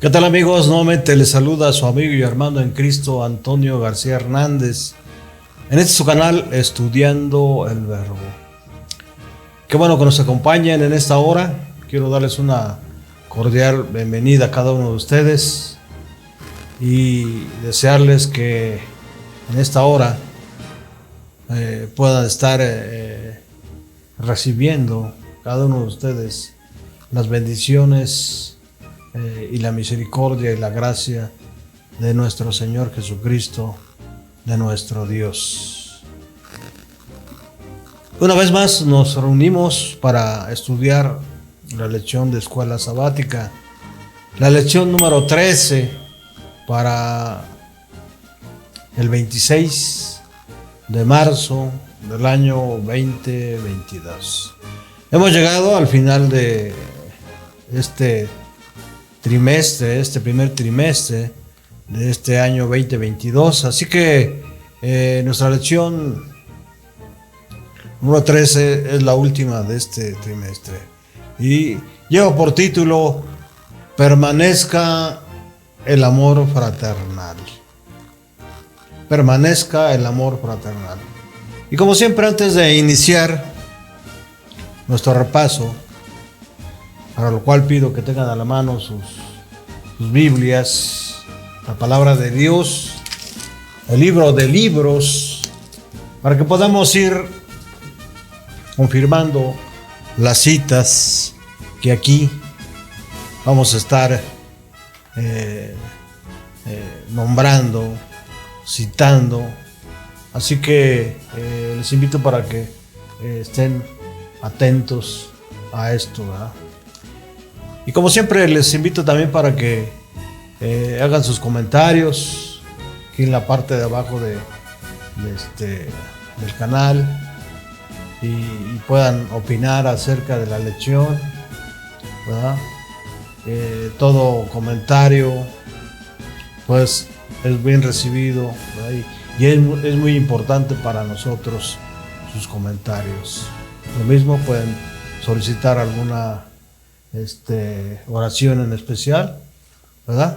¿Qué tal, amigos? Nuevamente les saluda a su amigo y hermano en Cristo, Antonio García Hernández, en este su canal Estudiando el Verbo. Qué bueno que nos acompañen en esta hora. Quiero darles una cordial bienvenida a cada uno de ustedes y desearles que en esta hora puedan estar recibiendo cada uno de ustedes las bendiciones y la misericordia y la gracia de nuestro Señor Jesucristo, de nuestro Dios. Una vez más nos reunimos para estudiar la lección de escuela sabática, la lección número 13 para el 26 de marzo del año 2022. Hemos llegado al final de este primer trimestre de este año 2022, así que nuestra lección número 13 es la última de este trimestre y lleva por título Permanezca el amor fraternal. Permanezca el amor fraternal. Y como siempre, antes de iniciar nuestro repaso, para lo cual pido que tengan a la mano sus Biblias, la palabra de Dios, el libro de libros, para que podamos ir confirmando las citas que aquí vamos a estar nombrando, citando. Así que les invito para que estén atentos a esto, ¿verdad? Y como siempre les invito también para que hagan sus comentarios aquí en la parte de abajo del canal y puedan opinar acerca de la lección, ¿verdad? Todo comentario pues es bien recibido, ¿verdad? Y es muy importante para nosotros sus comentarios. Lo mismo, pueden solicitar alguna oración en especial, ¿verdad?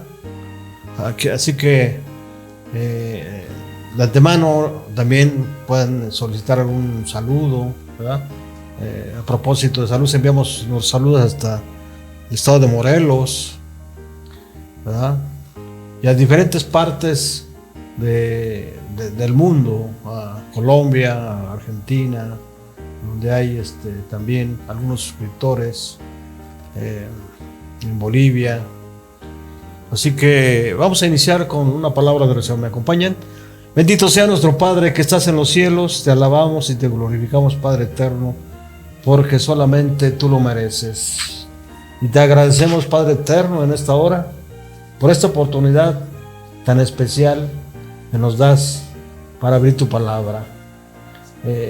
Así que de antemano también pueden solicitar algún saludo, ¿verdad? A propósito de salud, enviamos los saludos hasta el estado de Morelos, ¿verdad? Y a diferentes partes del mundo, a Colombia, a Argentina, donde hay también algunos suscriptores, en Bolivia. Así que vamos a iniciar con una palabra de oración. ¿Me acompañan? Bendito sea nuestro Padre que estás en los cielos, te alabamos y te glorificamos, Padre eterno, porque solamente tú lo mereces. Y te agradecemos, Padre eterno, en esta hora, por esta oportunidad tan especial que nos das para abrir tu palabra.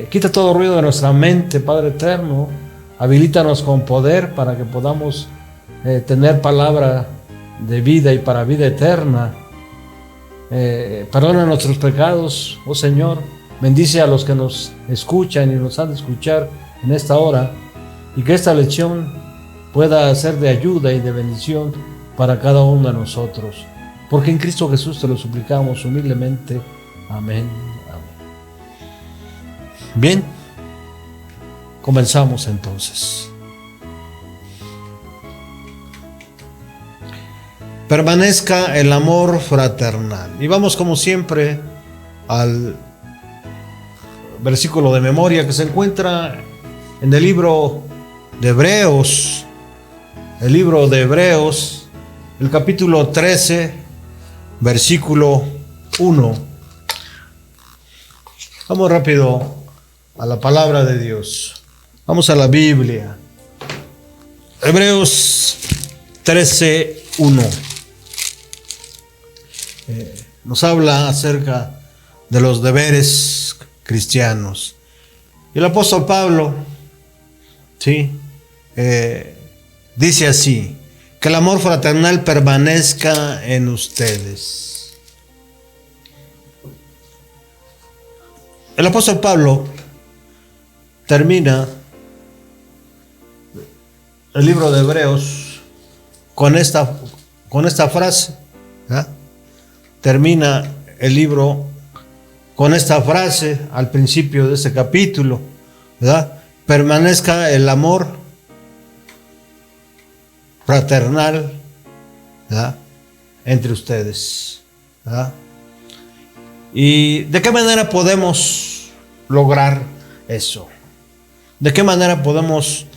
Quita todo ruido de nuestra mente, Padre eterno. Habilítanos con poder para que podamos tener palabra de vida y para vida eterna. Perdona nuestros pecados, oh Señor. Bendice a los que nos escuchan y nos han de escuchar en esta hora, y que esta lección pueda ser de ayuda y de bendición para cada uno de nosotros. Porque en Cristo Jesús te lo suplicamos humildemente. Amén. Amén. Bien. Comenzamos entonces. Permanezca el amor fraternal. Y vamos como siempre al versículo de memoria que se encuentra en el libro de Hebreos. El libro de Hebreos, el capítulo 13, versículo 1. Vamos rápido a la palabra de Dios. Vamos a la Biblia. Hebreos 13:1. Nos habla acerca de los deberes cristianos. Y el apóstol Pablo, ¿sí? Dice así: que el amor fraternal permanezca en ustedes. El apóstol Pablo termina el libro de Hebreos con con esta frase, ¿verdad? Termina el libro con esta frase al principio de este capítulo, ¿verdad? Permanezca el amor fraternal, ¿verdad?, entre ustedes, ¿verdad? ¿Y de qué manera podemos lograr eso? ¿De qué manera podemos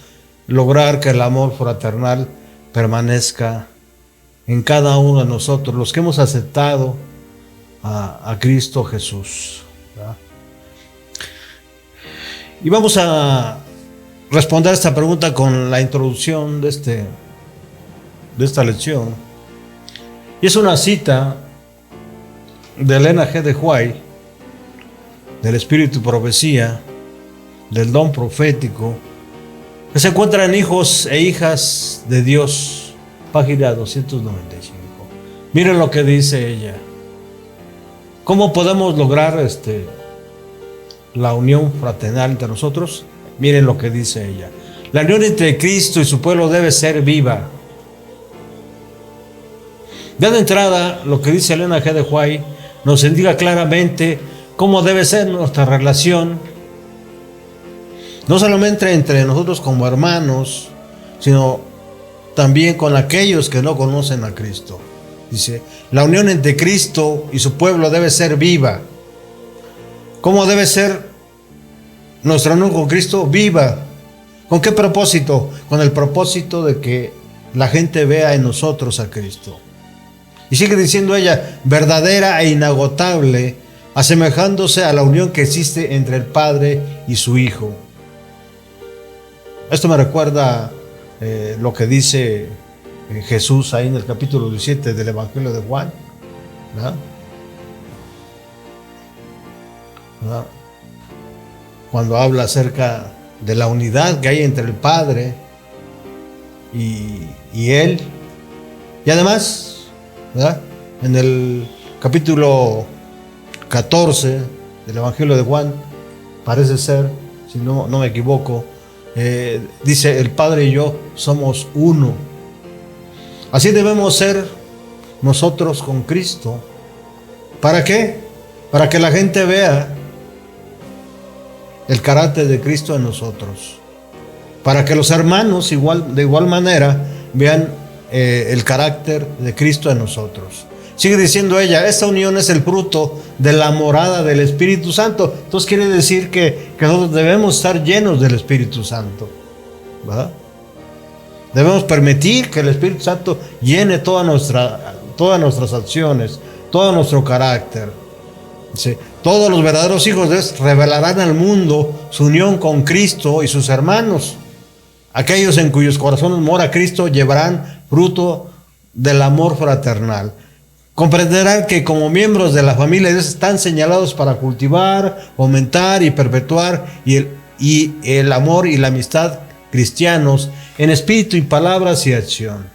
lograr que el amor fraternal permanezca en cada uno de nosotros, los que hemos aceptado a Cristo Jesús, ¿verdad? Y vamos a responder esta pregunta con la introducción de esta lección. Y es una cita de Elena G. de White, del Espíritu y Profecía, del don profético, que se encuentra en Hijos e Hijas de Dios, página 295. Miren lo que dice ella. ¿Cómo podemos lograr la unión fraternal entre nosotros? Miren lo que dice ella. La unión entre Cristo y su pueblo debe ser viva. Ya de entrada, lo que dice Elena G. de White nos indica claramente cómo debe ser nuestra relación, no solamente entre nosotros como hermanos, sino también con aquellos que no conocen a Cristo. Dice, la unión entre Cristo y su pueblo debe ser viva. ¿Cómo debe ser nuestra unión con Cristo? Viva. ¿Con qué propósito? Con el propósito de que la gente vea en nosotros a Cristo. Y sigue diciendo ella, verdadera e inagotable, asemejándose a la unión que existe entre el Padre y su Hijo. Esto me recuerda lo que dice Jesús ahí en el capítulo 17 del Evangelio de Juan, ¿verdad? ¿Verdad? Cuando habla acerca de la unidad que hay entre el Padre y Él. Y además, ¿verdad?, en el capítulo 14 del Evangelio de Juan, parece ser, si no me equivoco, dice, el Padre y yo somos uno. Así debemos ser nosotros con Cristo. ¿Para qué? Para que la gente vea el carácter de Cristo en nosotros. Para que los hermanos de igual manera vean el carácter de Cristo en nosotros. Sigue diciendo ella, esta unión es el fruto de la morada del Espíritu Santo. Entonces quiere decir que nosotros debemos estar llenos del Espíritu Santo, ¿verdad? Debemos permitir que el Espíritu Santo llene todas nuestras acciones, todo nuestro carácter. ¿Sí? Todos los verdaderos hijos de Dios revelarán al mundo su unión con Cristo y sus hermanos. Aquellos en cuyos corazones mora Cristo llevarán fruto del amor fraternal. Comprenderán que como miembros de la familia de Dios están señalados para cultivar, aumentar y perpetuar el amor y la amistad cristianos en espíritu y palabras y acción.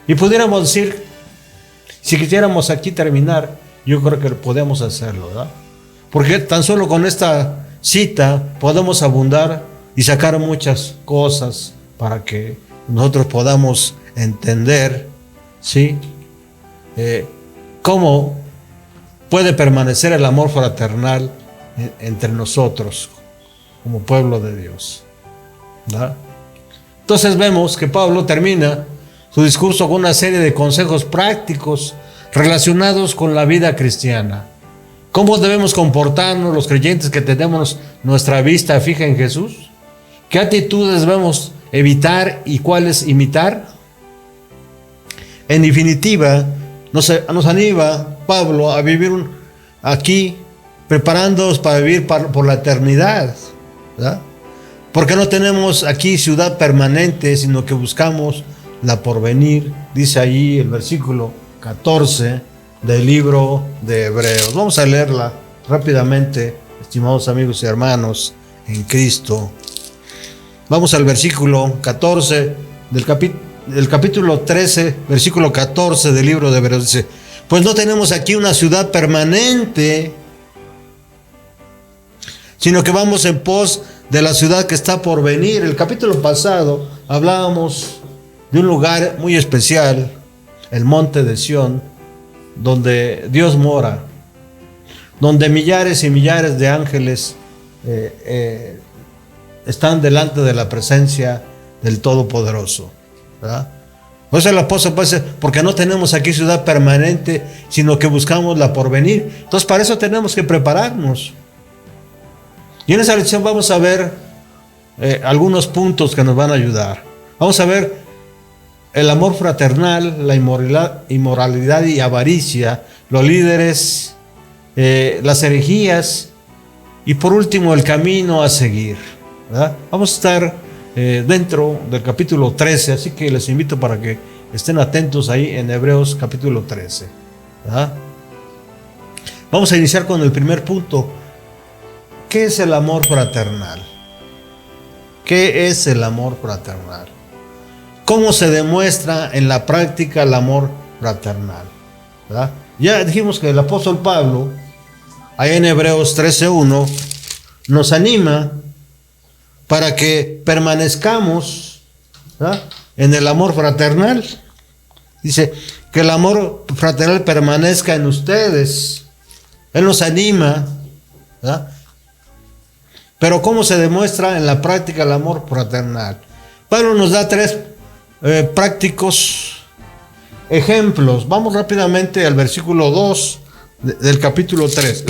Y pudiéramos decir, si quisiéramos aquí terminar, yo creo que podemos hacerlo, ¿verdad? Porque tan solo con esta cita podemos abundar y sacar muchas cosas para que nosotros podamos entender, ¿sí?, cómo puede permanecer el amor fraternal entre nosotros como pueblo de Dios, ¿verdad? Entonces vemos que Pablo termina su discurso con una serie de consejos prácticos relacionados con la vida cristiana. ¿Cómo debemos comportarnos los creyentes que tenemos nuestra vista fija en Jesús? ¿Qué actitudes debemos evitar y cuáles imitar? En definitiva, nos anima Pablo a vivir aquí, preparándonos para vivir por la eternidad, ¿verdad? Porque no tenemos aquí ciudad permanente, sino que buscamos la porvenir, dice ahí el versículo 14 del libro de Hebreos. Vamos a leerla rápidamente, estimados amigos y hermanos en Cristo. Vamos al versículo 14 del capítulo 13, versículo 14 del libro de Hebreos. Dice, pues no tenemos aquí una ciudad permanente, sino que vamos en pos de la ciudad que está por venir. El capítulo pasado hablábamos de un lugar muy especial, el monte de Sión, donde Dios mora, donde millares y millares de ángeles están delante de la presencia del Todopoderoso, ¿verdad? Por eso el apóstol puede decir, porque no tenemos aquí ciudad permanente, sino que buscamos la porvenir. Entonces para eso tenemos que prepararnos. Y en esa lección vamos a ver algunos puntos que nos van a ayudar. Vamos a ver el amor fraternal, la inmoralidad y avaricia, los líderes, las herejías y por último el camino a seguir, ¿verdad? Vamos a estar dentro del capítulo 13, así que les invito para que estén atentos ahí en Hebreos capítulo 13, ¿verdad? Vamos a iniciar con el primer punto. ¿Qué es el amor fraternal? ¿Qué es el amor fraternal? ¿Cómo se demuestra en la práctica el amor fraternal? ¿Verdad? Ya dijimos que el apóstol Pablo, ahí en Hebreos 13:1, nos anima para que permanezcamos, ¿verdad?, en el amor fraternal. Dice que el amor fraternal permanezca en ustedes. Él nos anima, ¿verdad? Pero ¿cómo se demuestra en la práctica el amor fraternal? Pablo nos da tres prácticos ejemplos. Vamos rápidamente al versículo 2 del capítulo 3.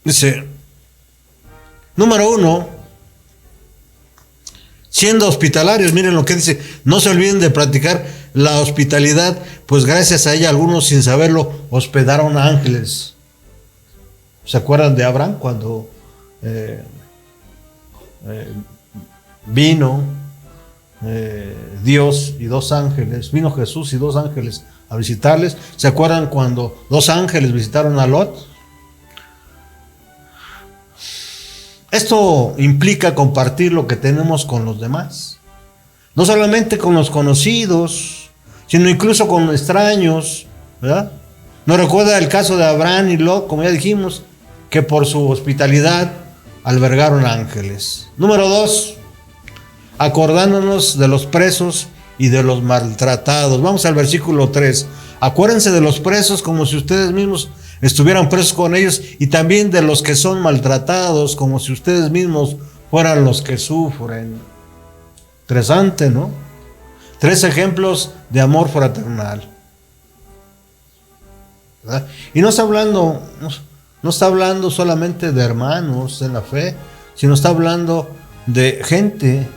Dice, número 1, siendo hospitalarios, miren lo que dice, no se olviden de practicar la hospitalidad, pues gracias a ella algunos sin saberlo hospedaron a ángeles. ¿Se acuerdan de Abraham cuando vino Dios y dos ángeles, vino Jesús y dos ángeles a visitarles? ¿Se acuerdan cuando dos ángeles visitaron a Lot? Esto implica compartir lo que tenemos con los demás, no solamente con los conocidos, sino incluso con extraños, ¿verdad? Nos recuerda el caso de Abraham y Lot, como ya dijimos, que por su hospitalidad albergaron ángeles. Número 2, acordándonos de los presos y de los maltratados. Vamos al versículo 3. Acuérdense de los presos como si ustedes mismos estuvieran presos con ellos, y también de los que son maltratados como si ustedes mismos fueran los que sufren. Interesante, ¿no? 3 ejemplos de amor fraternal, ¿verdad? Y no está hablando solamente de hermanos en la fe, sino está hablando de gente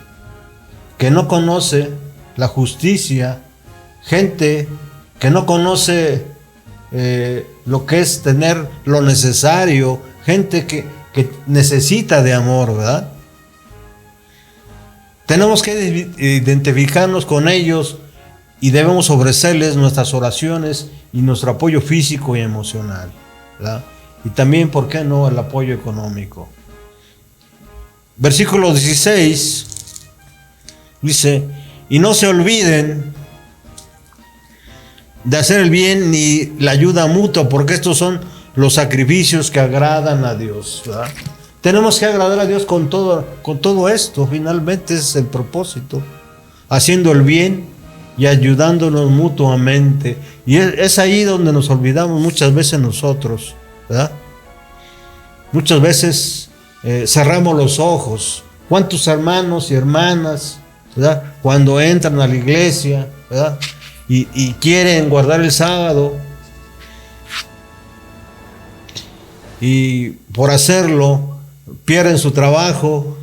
que no conoce la justicia, gente que no conoce lo que es tener lo necesario, gente que necesita de amor, ¿verdad? Tenemos que identificarnos con ellos y debemos ofrecerles nuestras oraciones y nuestro apoyo físico y emocional, ¿verdad? Y también, ¿por qué no?, el apoyo económico. Versículo 16 dice, y no se olviden de hacer el bien ni la ayuda mutua, porque estos son los sacrificios que agradan a Dios, ¿verdad? Tenemos que agradar a Dios con todo esto. Finalmente ese es el propósito, haciendo el bien y ayudándonos mutuamente. Y es ahí donde nos olvidamos muchas veces nosotros, ¿verdad? Muchas veces cerramos los ojos. ¿Cuántos hermanos y hermanas, ¿verdad?, cuando entran a la iglesia, ¿verdad?, y quieren guardar el sábado, y por hacerlo pierden su trabajo?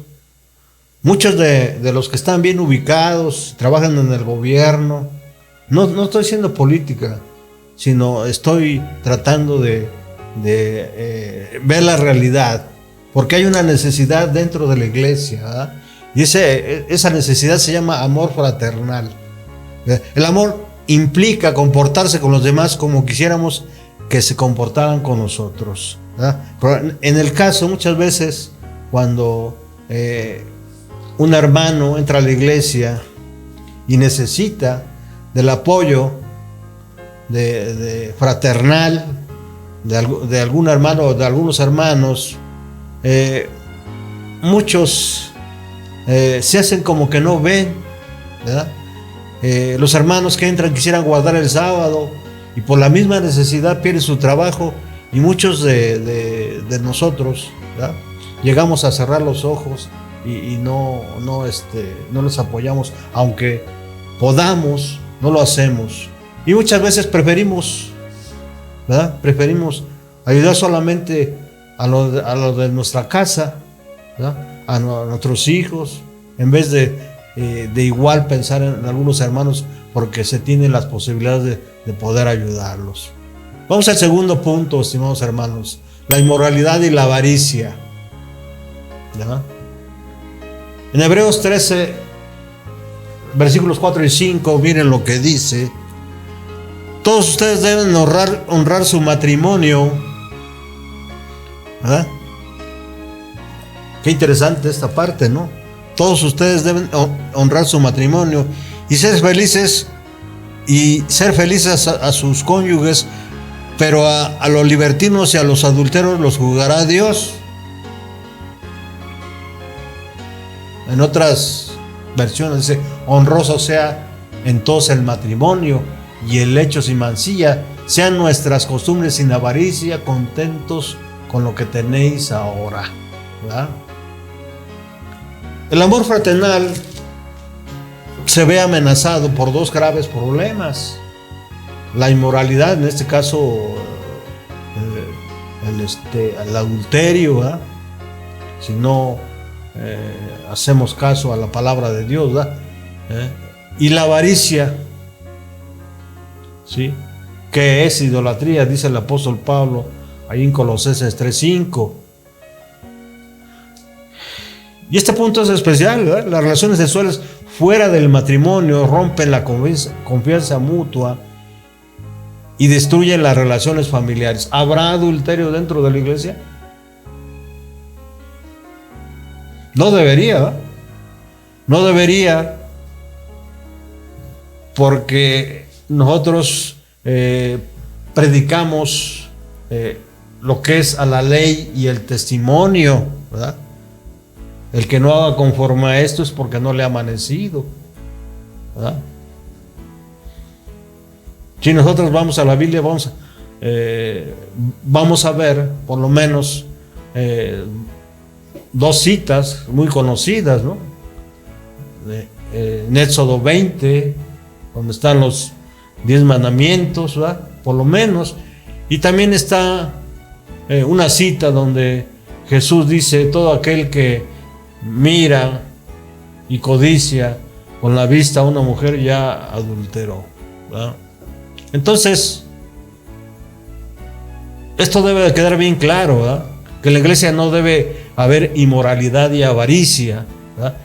Muchos de los que están bien ubicados, trabajan en el gobierno. No estoy haciendo política, sino estoy tratando de ver la realidad, porque hay una necesidad dentro de la iglesia, ¿verdad? Y esa necesidad se llama amor fraternal. El amor implica comportarse con los demás como quisiéramos que se comportaran con nosotros, ¿verdad? Pero en el caso, muchas veces, cuando un hermano entra a la iglesia y necesita del apoyo de fraternal de algún hermano o de algunos hermanos, muchos se hacen como que no ven, ¿verdad? Los hermanos que entran quisieran guardar el sábado y por la misma necesidad pierden su trabajo, y muchos de nosotros, ¿verdad?, llegamos a cerrar los ojos y no les apoyamos, aunque podamos, no lo hacemos. Y muchas veces preferimos, ¿verdad?, ayudar solamente a lo de nuestra casa, ¿verdad?, a nuestros hijos, en vez de igual pensar en algunos hermanos, porque se tienen las posibilidades de poder ayudarlos. Vamos al segundo punto, estimados hermanos: la inmoralidad y la avaricia. ¿Ya? En Hebreos 13, versículos 4 y 5, miren lo que dice: todos ustedes deben honrar su matrimonio. ¿Verdad? Qué interesante esta parte, ¿no? Todos ustedes deben honrar su matrimonio y ser felices a sus cónyuges, pero a los libertinos y a los adúlteros los juzgará Dios. En otras versiones dice: honroso sea entonces el matrimonio y el lecho sin mancilla, sean nuestras costumbres sin avaricia, contentos con lo que tenéis ahora. ¿Verdad? El amor fraternal se ve amenazado por dos graves problemas: la inmoralidad, en este caso el adulterio, ¿verdad?, si no hacemos caso a la palabra de Dios, ¿verdad?, y la avaricia, ¿sí?, que es idolatría, dice el apóstol Pablo ahí en Colosenses 3:5. Y este punto es especial, ¿verdad? Las relaciones sexuales fuera del matrimonio rompen la confianza mutua y destruyen las relaciones familiares. ¿Habrá adulterio dentro de la iglesia? No debería, ¿verdad? No debería, porque nosotros predicamos lo que es a la ley y el testimonio, ¿verdad? El que no haga conforme a esto es porque no le ha amanecido, ¿verdad? Si nosotros vamos a la Biblia, vamos a ver por lo menos dos citas muy conocidas, ¿no? En Éxodo 20, donde están los 10 mandamientos, ¿verdad?, por lo menos. Y también está una cita donde Jesús dice: todo aquel que mira y codicia con la vista a una mujer ya adulteró, ¿verdad? Entonces, esto debe de quedar bien claro, ¿verdad?, que en la iglesia no debe haber inmoralidad y avaricia, ¿verdad?,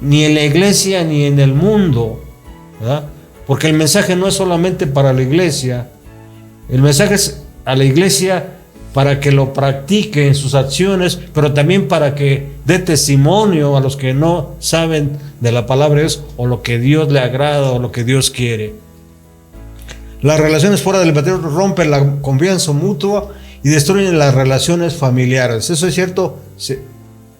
ni en la iglesia ni en el mundo, ¿verdad?, porque el mensaje no es solamente para la iglesia, el mensaje es a la iglesia para que lo practique en sus acciones, pero también para que dé testimonio a los que no saben de la palabra de Dios, o lo que Dios le agrada, o lo que Dios quiere. Las relaciones fuera del matrimonio rompen la confianza mutua y destruyen las relaciones familiares. ¿Eso es cierto? Sí,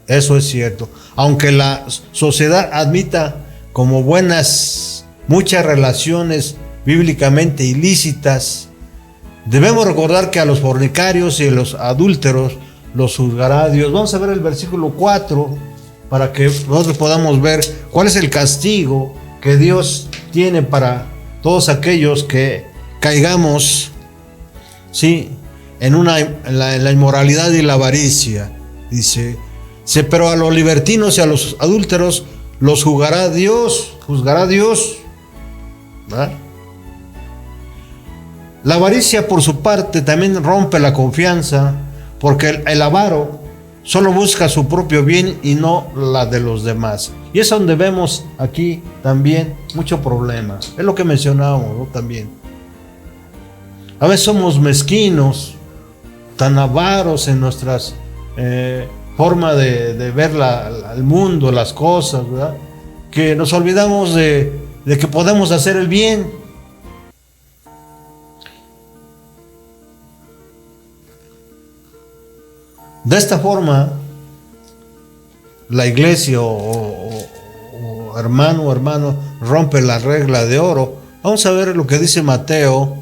eso es cierto. Aunque la sociedad admita como buenas muchas relaciones bíblicamente ilícitas, debemos recordar que a los fornicarios y a los adúlteros los juzgará Dios. Vamos a ver el versículo 4 para que nosotros podamos ver cuál es el castigo que Dios tiene para todos aquellos que caigamos, ¿sí?, en la inmoralidad y la avaricia. Dice: pero a los libertinos y a los adúlteros los juzgará Dios. ¿Verdad? La avaricia, por su parte, también rompe la confianza, porque el avaro solo busca su propio bien y no la de los demás. Y es donde vemos aquí también mucho problema. Es lo que mencionábamos, ¿no?, también. A veces somos mezquinos, tan avaros en nuestras forma de ver al mundo, las cosas, ¿verdad?, que nos olvidamos de que podemos hacer el bien. De esta forma, la iglesia o hermano rompe la regla de oro. Vamos a ver lo que dice Mateo,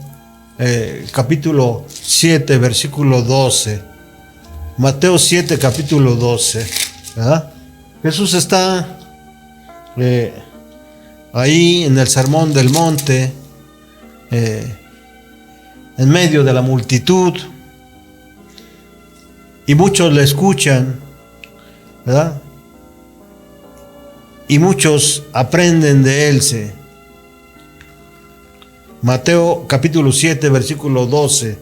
capítulo 7, versículo 12. Mateo 7, capítulo 12. ¿Verdad? Jesús está ahí en el Sermón del Monte, en medio de la multitud, y muchos le escuchan, ¿verdad? Y muchos aprenden de él. Mateo capítulo 7, versículo 12.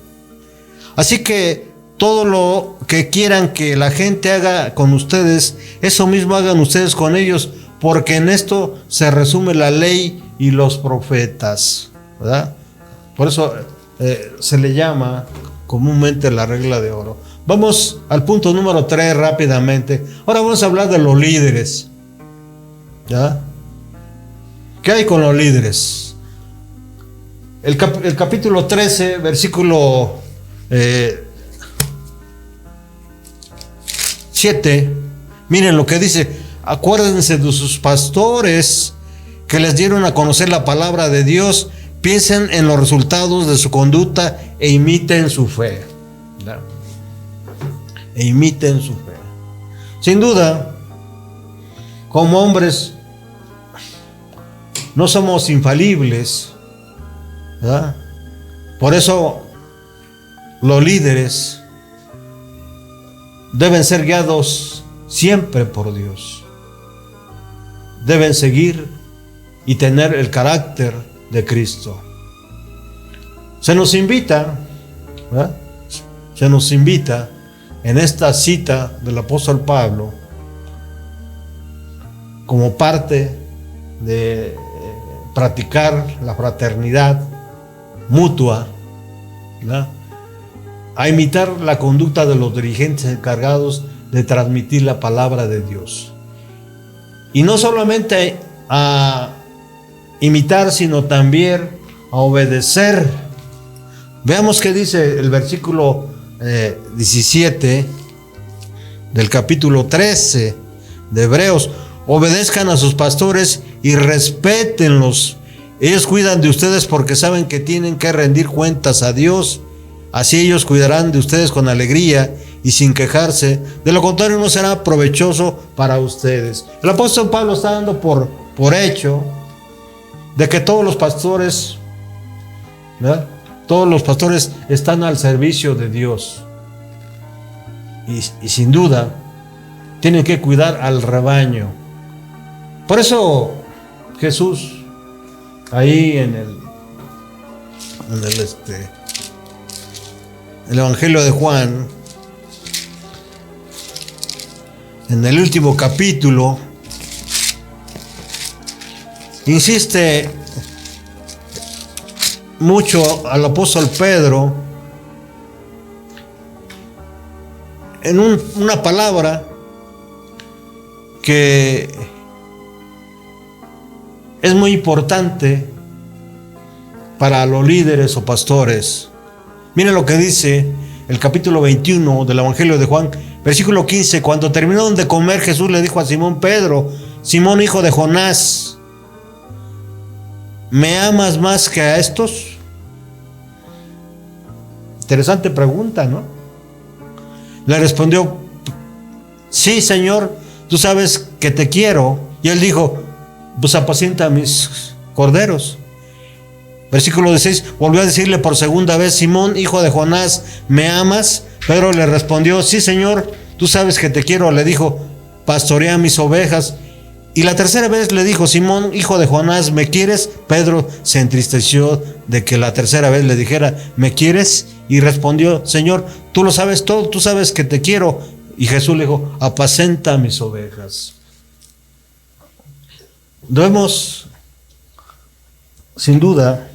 Así que todo lo que quieran que la gente haga con ustedes, eso mismo hagan ustedes con ellos, porque en esto se resume la ley y los profetas, ¿verdad? Por eso se le llama comúnmente la regla de oro. Vamos al punto número 3 rápidamente. Ahora vamos a hablar de los líderes, ¿ya? ¿Qué hay con los líderes? El capítulo 13, versículo 7, miren lo que dice: acuérdense de sus pastores que les dieron a conocer la palabra de Dios, piensen en los resultados de su conducta e imiten su fe. ¿Ya? E imiten su fe. Sin duda, como hombres, no somos infalibles, ¿verdad? Por eso los líderes deben ser guiados siempre por Dios. Deben seguir y tener el carácter de Cristo. Se nos invita, ¿verdad? Se nos invita en esta cita del apóstol Pablo, como parte de practicar la fraternidad mutua, ¿verdad?, a imitar la conducta de los dirigentes encargados de transmitir la palabra de Dios. Y no solamente a imitar, sino también a obedecer. Veamos qué dice el versículo 17 del capítulo 13 de Hebreos: obedezcan a sus pastores y respétenlos. Ellos cuidan de ustedes porque saben que tienen que rendir cuentas a Dios. Así ellos cuidarán de ustedes con alegría y sin quejarse. De lo contrario, no será provechoso para ustedes. El apóstol Pablo está dando por hecho de que todos los pastores, ¿verdad?, todos los pastores están al servicio de Dios. Y sin duda, tienen que cuidar al rebaño. Por eso Jesús, ahí en el Evangelio de Juan, en el último capítulo, insiste mucho al apóstol Pedro en una palabra que es muy importante para los líderes o pastores. Miren lo que dice el capítulo 21 del Evangelio de Juan, versículo 15. Cuando terminaron de comer, Jesús le dijo a Simón Pedro: Simón, hijo de Jonás, ¿me amas más que a estos? Interesante pregunta, ¿no? Le respondió: sí, Señor, tú sabes que te quiero. Y él dijo: pues apacienta a mis corderos. Versículo 16, volvió a decirle por segunda vez: Simón, hijo de Jonás, ¿me amas? Pedro le respondió: sí, Señor, tú sabes que te quiero. Le dijo: pastorea mis ovejas. Y la tercera vez le dijo: Simón, hijo de Jonás, ¿me quieres? Pedro se entristeció de que la tercera vez le dijera: ¿me quieres? Y respondió: Señor, tú lo sabes todo, tú sabes que te quiero. Y Jesús le dijo: apacenta mis ovejas. Debemos, sin duda,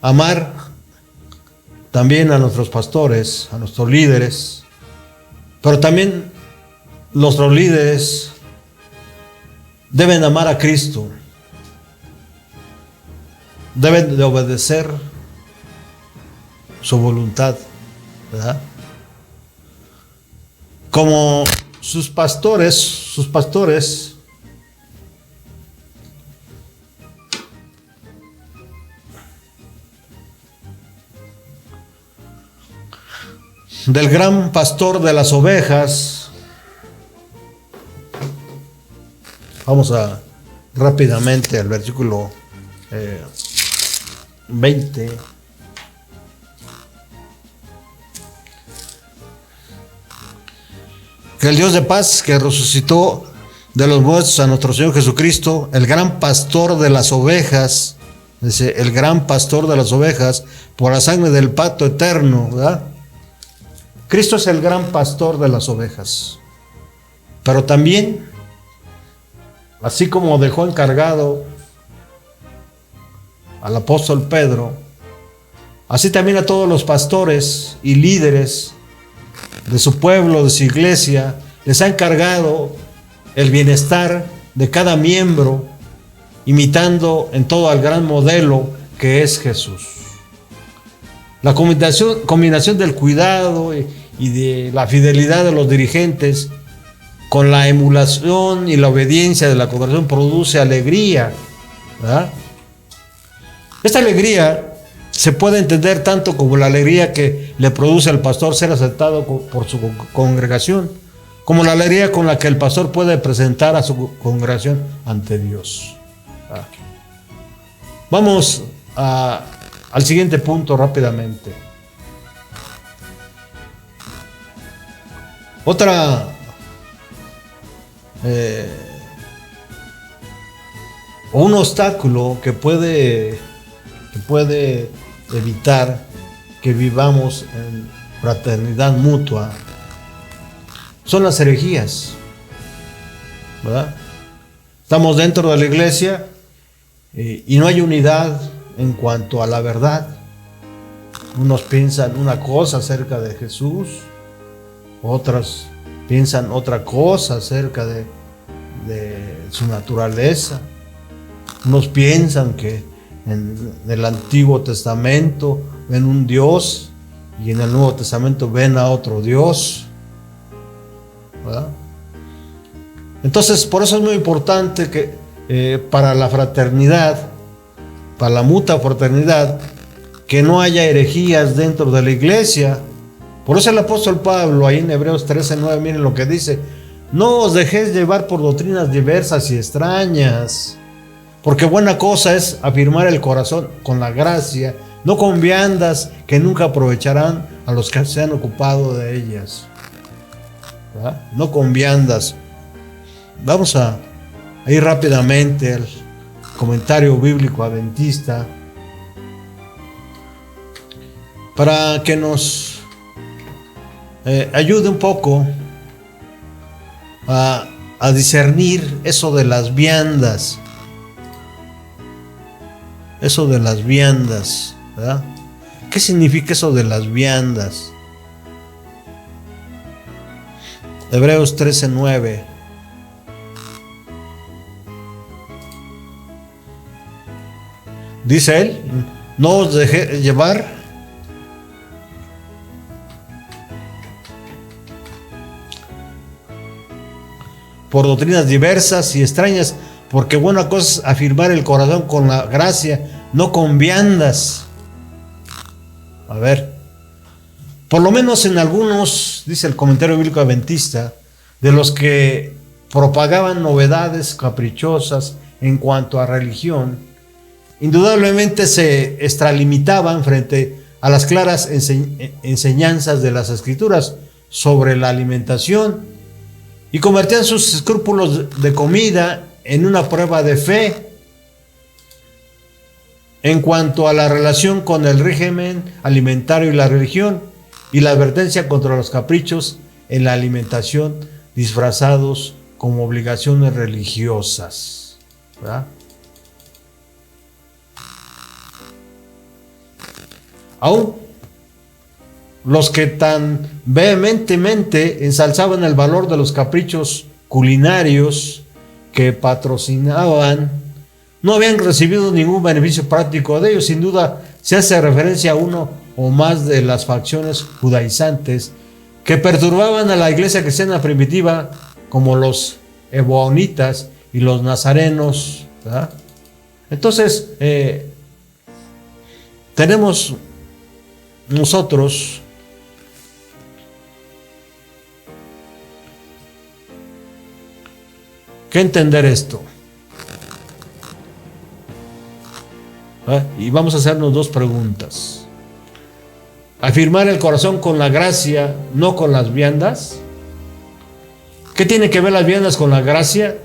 amar también a nuestros pastores, a nuestros líderes, pero también nuestros líderes deben amar a Cristo, deben de obedecer su voluntad, ¿verdad? Como sus pastores del gran pastor de las ovejas. Vamos a rápidamente al versículo 20. Que el Dios de paz, que resucitó de los muertos a nuestro Señor Jesucristo, el gran pastor de las ovejas, dice, el gran pastor de las ovejas, por la sangre del pacto eterno, ¿verdad? Cristo es el gran pastor de las ovejas. Pero también, así como dejó encargado al apóstol Pedro, así también a todos los pastores y líderes de su pueblo, de su iglesia, les ha encargado el bienestar de cada miembro, imitando en todo al gran modelo que es Jesús. La combinación del cuidado y de la fidelidad de los dirigentes con la emulación y la obediencia de la congregación produce alegría, ¿verdad? Esta alegría se puede entender tanto como la alegría que le produce al pastor ser aceptado por su congregación, como la alegría con la que el pastor puede presentar a su congregación ante Dios. Vamos al siguiente punto rápidamente. Un obstáculo que puede evitar que vivamos en fraternidad mutua son las herejías, ¿verdad? Estamos dentro de la iglesia y no hay unidad en cuanto a la verdad. Unos piensan una cosa acerca de Jesús, otras piensan otra cosa acerca de su naturaleza. Unos piensan que en el Antiguo Testamento ven un Dios y en el Nuevo Testamento ven a otro Dios, ¿verdad? Entonces, por eso es muy importante que para la fraternidad, para la mutua fraternidad, que no haya herejías dentro de la iglesia. Por eso el apóstol Pablo, ahí en Hebreos 13:9, miren lo que dice: no os dejéis llevar por doctrinas diversas y extrañas, porque buena cosa es afirmar el corazón con la gracia, no con viandas que nunca aprovecharán a los que se han ocupado de ellas, ¿verdad? No con viandas. Vamos a ir rápidamente al comentario bíblico adventista para que nos ayude un poco a discernir eso de las viandas. Eso de las viandas, ¿verdad? ¿Qué significa eso de las viandas? Hebreos 13:9. Dice él: no os dejéis llevar por doctrinas diversas y extrañas, porque buena cosa es afirmar el corazón con la gracia, no con viandas. A ver, por lo menos en algunos, dice el comentario bíblico adventista, de los que propagaban novedades caprichosas en cuanto a religión, indudablemente se extralimitaban frente a las claras enseñanzas de las Escrituras sobre la alimentación y convertían sus escrúpulos de comida en una prueba de fe en cuanto a la relación con el régimen alimentario y la religión, y la advertencia contra los caprichos en la alimentación disfrazados como obligaciones religiosas, ¿verdad? Aún los que tan vehementemente ensalzaban el valor de los caprichos culinarios que patrocinaban no habían recibido ningún beneficio práctico de ellos. Sin duda se hace referencia a uno o más de las facciones judaizantes que perturbaban a la iglesia cristiana primitiva, como los ebaonitas y los nazarenos, ¿verdad? Entonces tenemos nosotros que entender esto. Y vamos a hacernos dos preguntas. Afirmar el corazón con la gracia, no con las viandas. ¿Qué tiene que ver las viandas con la gracia?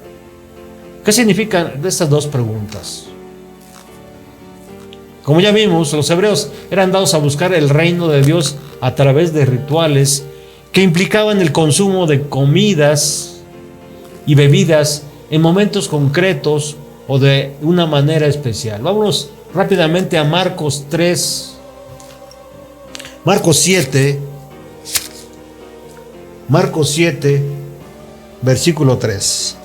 ¿Qué significan estas dos preguntas? Como ya vimos, los hebreos eran dados a buscar el reino de Dios a través de rituales que implicaban el consumo de comidas y bebidas en momentos concretos o de una manera especial. Vámonos rápidamente a Marcos 7, versículo 3.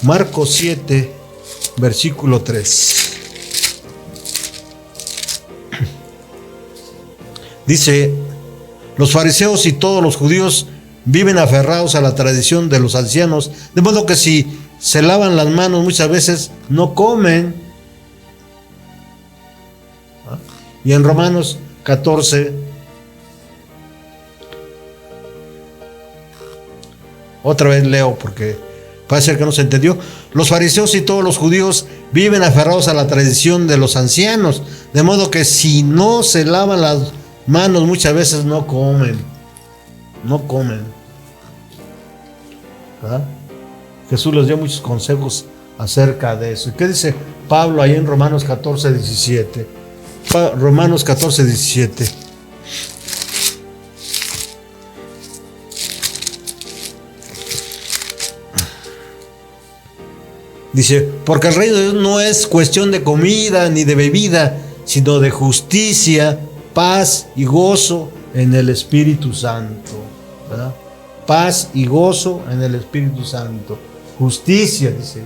Marcos 7, versículo 3. Dice: los fariseos y todos los judíos viven aferrados a la tradición de los ancianos, de modo que si se lavan las manos muchas veces no comen. Y en Romanos 14, otra vez leo porque puede ser que no se entendió. Los fariseos y todos los judíos viven aferrados a la tradición de los ancianos, de modo que si no se lavan las manos muchas veces no comen. ¿Verdad? Jesús les dio muchos consejos acerca de eso. ¿Y qué dice Pablo ahí en Romanos 14, 17? Romanos 14, 17. Dice: porque el reino de Dios no es cuestión de comida ni de bebida, sino de justicia, paz y gozo en el Espíritu Santo. ¿Verdad? Paz y gozo en el Espíritu Santo. Justicia, dice.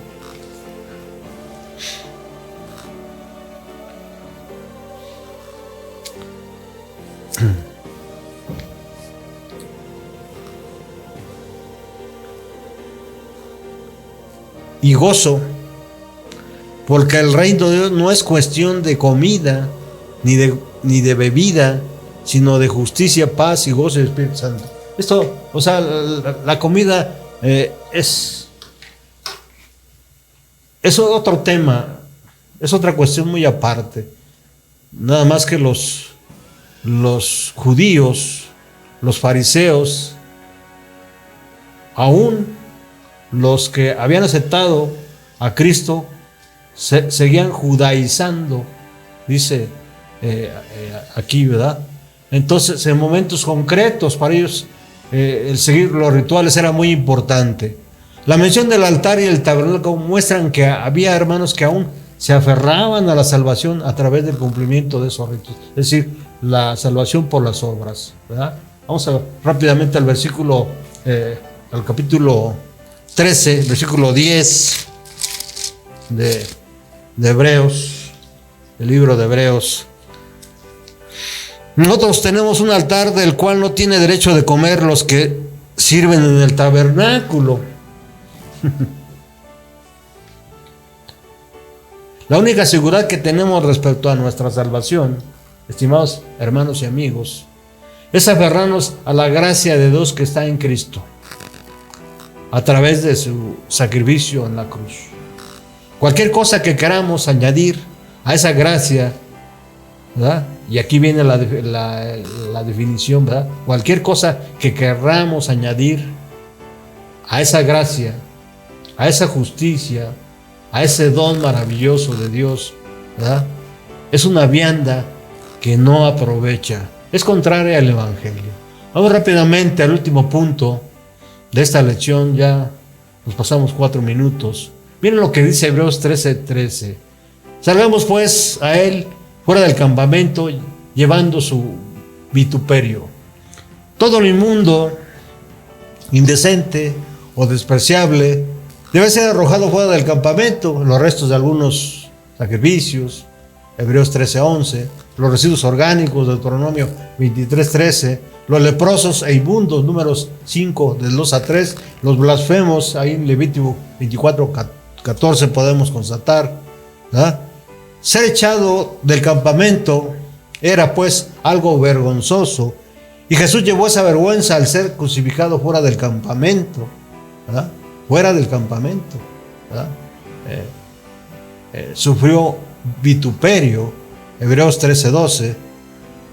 Y gozo, porque el reino de Dios no es cuestión de comida ni de bebida, sino de justicia, paz y gozo del Espíritu Santo. Esto, o sea, la comida es otro tema, es otra cuestión muy aparte. Nada más que los judíos, los fariseos, aún los que habían aceptado a Cristo, seguían judaizando, dice aquí, ¿verdad? Entonces, en momentos concretos para ellos, el seguir los rituales era muy importante. La mención del altar y el tabernáculo muestran que había hermanos que aún se aferraban a la salvación a través del cumplimiento de esos ritos, es decir, la salvación por las obras, ¿verdad? Vamos rápidamente al versículo, al capítulo 13, versículo 10 de Hebreos, el libro de Hebreos. Nosotros tenemos un altar del cual no tiene derecho de comer los que sirven en el tabernáculo. La única seguridad que tenemos respecto a nuestra salvación, estimados hermanos y amigos, es aferrarnos a la gracia de Dios que está en Cristo, a través de su sacrificio en la cruz. Cualquier cosa que queramos añadir a esa gracia, ¿verdad? Y aquí viene la definición, ¿verdad? Cualquier cosa que queramos añadir a esa gracia, a esa justicia, a ese don maravilloso de Dios, ¿verdad? Es una vianda que no aprovecha, es contraria al Evangelio. Vamos rápidamente al último punto de esta lección, ya nos pasamos 4 minutos. Miren lo que dice Hebreos 13:13. Salgamos pues a él fuera del campamento, llevando su vituperio. Todo lo inmundo, indecente o despreciable debe ser arrojado fuera del campamento, los restos de algunos sacrificios, Hebreos 13:11, los residuos orgánicos, Deuteronomio 23:13, los leprosos e inmundos, Números 5, del 2 a 3, los blasfemos, ahí en Levítico 24:14 podemos constatar, ¿verdad? Ser echado del campamento era pues algo vergonzoso, y Jesús llevó esa vergüenza al ser crucificado fuera del campamento, ¿verdad? fuera del campamento, ¿verdad? Sufrió vituperio, Hebreos 13:12.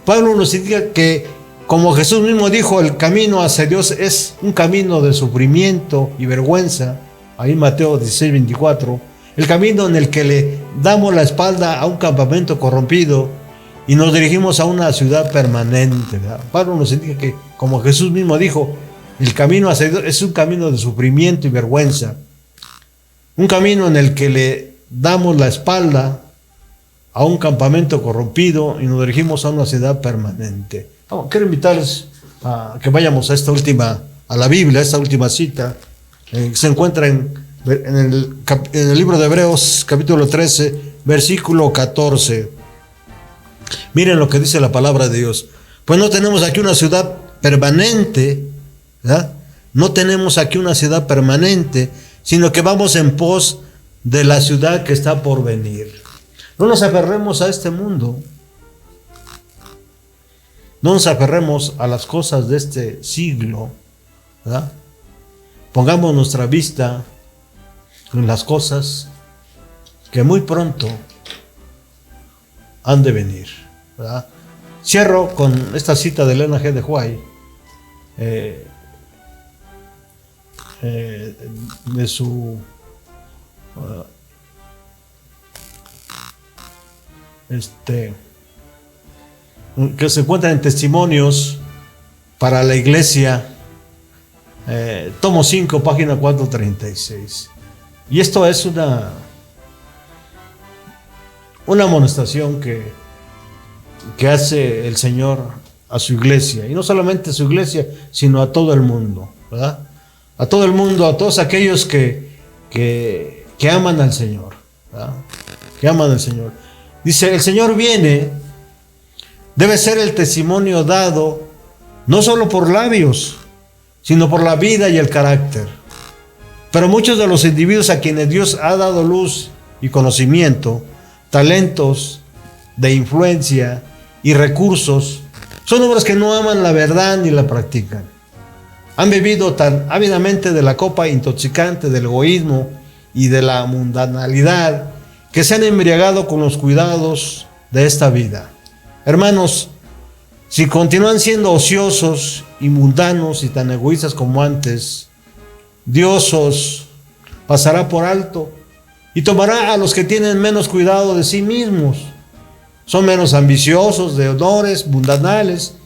Pablo nos indica que, como Jesús mismo dijo, el camino hacia Dios es un camino de sufrimiento y vergüenza, ahí Mateo 16:24, el camino en el que le damos la espalda a un campamento corrompido y nos dirigimos a una ciudad permanente, ¿verdad? Pablo nos indica que, como Jesús mismo dijo, el camino hacia Dios es un camino de sufrimiento y vergüenza, un camino en el que le damos la espalda a un campamento corrompido y nos dirigimos a una ciudad permanente. Quiero invitarles a que vayamos a la Biblia, a esta última cita, que se encuentra en el libro de Hebreos, capítulo 13, versículo 14. Miren lo que dice la palabra de Dios. Pues no tenemos aquí una ciudad permanente, ¿verdad? No tenemos aquí una ciudad permanente, sino que vamos en pos de la ciudad que está por venir. No nos aferremos a este mundo. No nos aferremos a las cosas de este siglo, ¿verdad? Pongamos nuestra vista en las cosas que muy pronto han de venir, ¿verdad? Cierro con esta cita de Elena G. de White, de su que se encuentra en Testimonios para la Iglesia, tomo 5, página 436. Y esto es una amonestación que hace el Señor a su iglesia, y no solamente a su iglesia, sino a todo el mundo, ¿verdad? A todo el mundo, a todos aquellos que aman al Señor, ¿verdad? Que aman al Señor. Dice, el Señor viene, debe ser el testimonio dado no solo por labios, sino por la vida y el carácter. Pero muchos de los individuos a quienes Dios ha dado luz y conocimiento, talentos de influencia y recursos, son hombres que no aman la verdad ni la practican. Han bebido tan ávidamente de la copa intoxicante del egoísmo y de la mundanalidad que se han embriagado con los cuidados de esta vida. Hermanos, si continúan siendo ociosos y mundanos y tan egoístas como antes, Dios os pasará por alto y tomará a los que tienen menos cuidado de sí mismos. Son menos ambiciosos de honores mundanales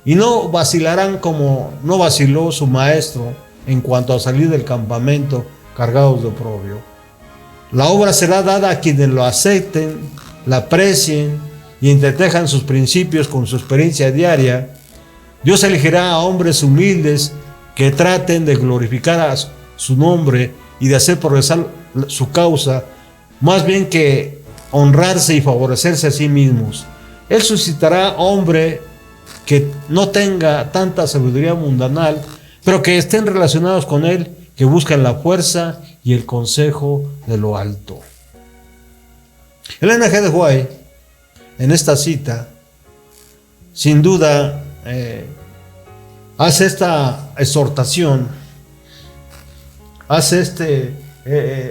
y no vacilarán como no vaciló su maestro en cuanto a salir del campamento cargados de oprobio. La obra será dada a quienes lo acepten, la aprecien y entretejan sus principios con su experiencia diaria. Dios elegirá a hombres humildes que traten de glorificar a su nombre y de hacer progresar su causa, más bien que honrarse y favorecerse a sí mismos. Él suscitará hombre que no tenga tanta sabiduría mundanal, pero que estén relacionados con él, que buscan la fuerza y el consejo de lo alto. Elena G. de White, en esta cita, sin duda, hace esta exhortación, hace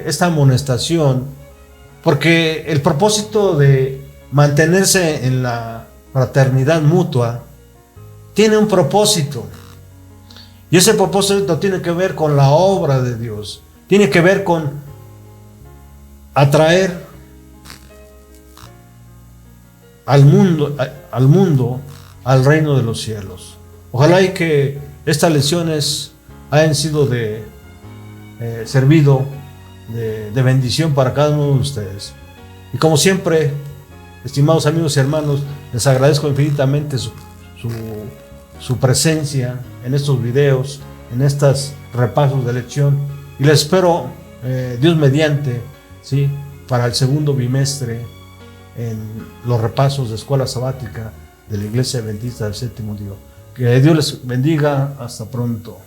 esta amonestación, porque el propósito de mantenerse en la fraternidad mutua tiene un propósito, y ese propósito tiene que ver con la obra de Dios, tiene que ver con atraer al mundo al reino de los cielos. Ojalá y que estas lecciones hayan sido servido de bendición para cada uno de ustedes. Y como siempre, estimados amigos y hermanos, les agradezco infinitamente su presencia en estos videos, en estos repasos de lección, y les espero, Dios mediante, ¿sí?, para el segundo bimestre en los repasos de escuela sabática de la Iglesia Adventista del Séptimo Día. Que Dios les bendiga. Hasta pronto.